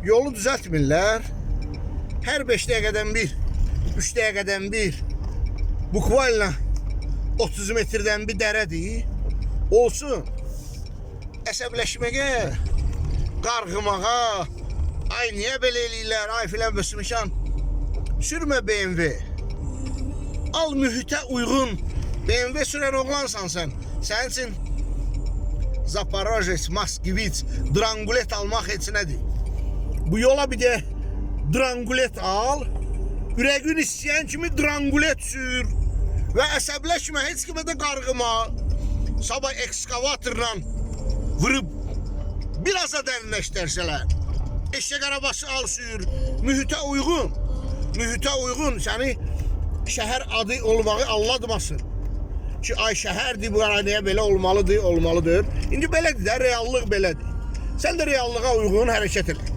Yolu düzəltmirlər. Hər 5 dəqiqədən bir, 3 dəqiqədən bir, bukvalna 30 metrdən bir dərədir. Olsun. Əsəbləşməyə, qarğımağa, ay niyə belə eləyirlər, ay filan bəsmişan. Sürmə BMW. Al mühitə uyğun. BMW sürən oğlansan sən. Sənin üçün Zaporojets, Moskvich, Drangulet almaq heç nədir. Bu yola bir də Drangulet al. Ürəyin istəyən kimi Drangulet sür. Və əsəbləşmə, heç kimə də qarğıma. Sabah ekskavatorla vurub biraz da dərinləşdirsələr. Eşək arabası al sür. Mühitə uyğun. Mühitə uyğun. Səni şəhər adı olmağı anlatmasın. Ki ay şəhərdir, bu araya belə olmalıdır, olmalıdır. İndi belədir də, reallıq belədir. Sən də reallığa uyğun hərəkət elə.